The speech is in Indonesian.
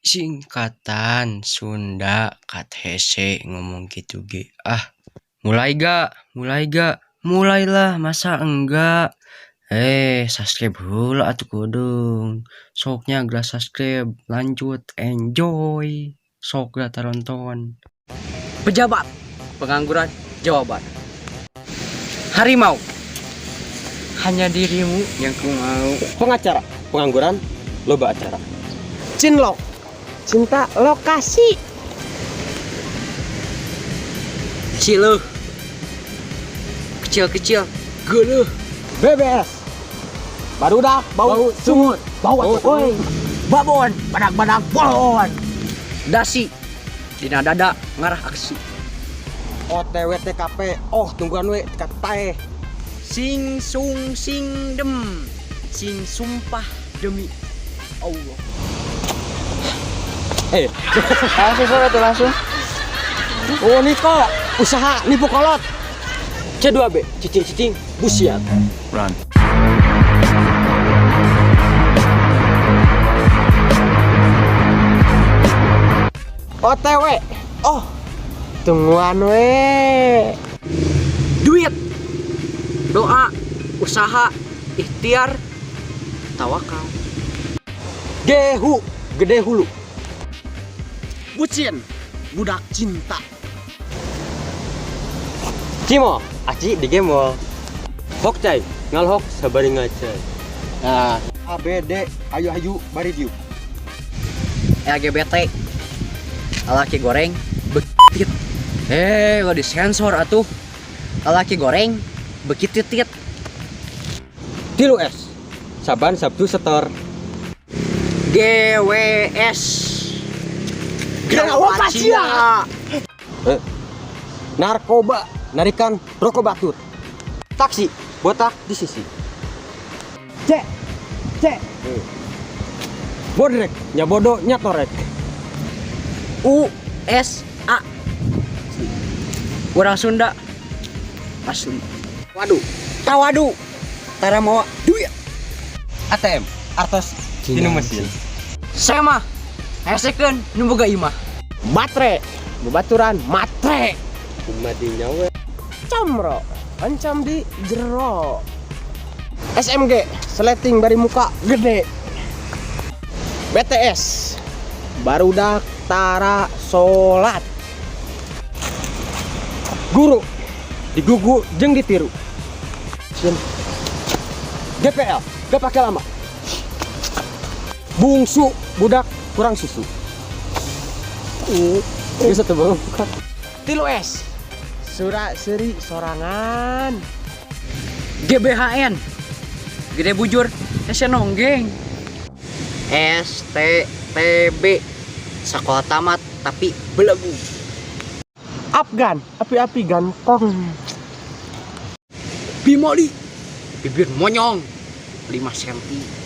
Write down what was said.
Singkatan Sunda KTC ngomong gitu ge. Mulai gak? Mulailah, masa enggak? Subscribe dulu atuh kudung. Soknya gelas subscribe, lanjut enjoy. Sok gak tonton. Pejabat pengangguran Jawa Barat. Harimau, hanya dirimu yang ku mau. Pengacara pengangguran loba acara. Cinlok, cinta lokasi. Ciluh, kecil geuleuh. BBS, barudak bau sumut. Bau woi. Babon, badak bolon. Dasi, dina dada ngarah aksi. OTW TKP, tungguan we TKP. Sing sung sing dem, sing sumpah demi Allah. Langsung. Oh Niko, usaha nipu kolot. C2B, cicing busiat. Run. OTW, tungguan we. Duit, doa, usaha, ikhtiar, tawakal. Gehu, gede hulu. Bucin, budak cinta. Cimo, aci di gemol. Hokcai, ngalhok sabari ngacai. Nah, ABD, ayu bari diu. LGBT, laki goreng, bekitit. Lo disensor atuh. Laki goreng, bekitit. Tilu S, saban Sabtu setor. GWS, Gawapacia. Narkoba, narikan rokok batur. Taksi, botak di sisi. C. Bodrek, nyabodo nyatorek. USA, orang Sunda asli. Tawadu, tara mau duit. ATM, artos dinu mesin. Saya mah hesekeun nu boga imah. Matre, bebaturan matre. Kumadinya we. Camro, ancam di jero. SMG, seleting dari muka gede. BTS, barudak tara solat. Guru, digugu jeung ditiru. GPL, gak pakai lama. Bungsu, budak kurang susu. Bisa tuh bang. Tilu S, Sura Seri Sorangan. GBHN, gede bujur, nonggeng. STTB, sekolah tamat tapi belegu. Afgan, api-api gantong. Bimoli, bibir monyong 5 cm.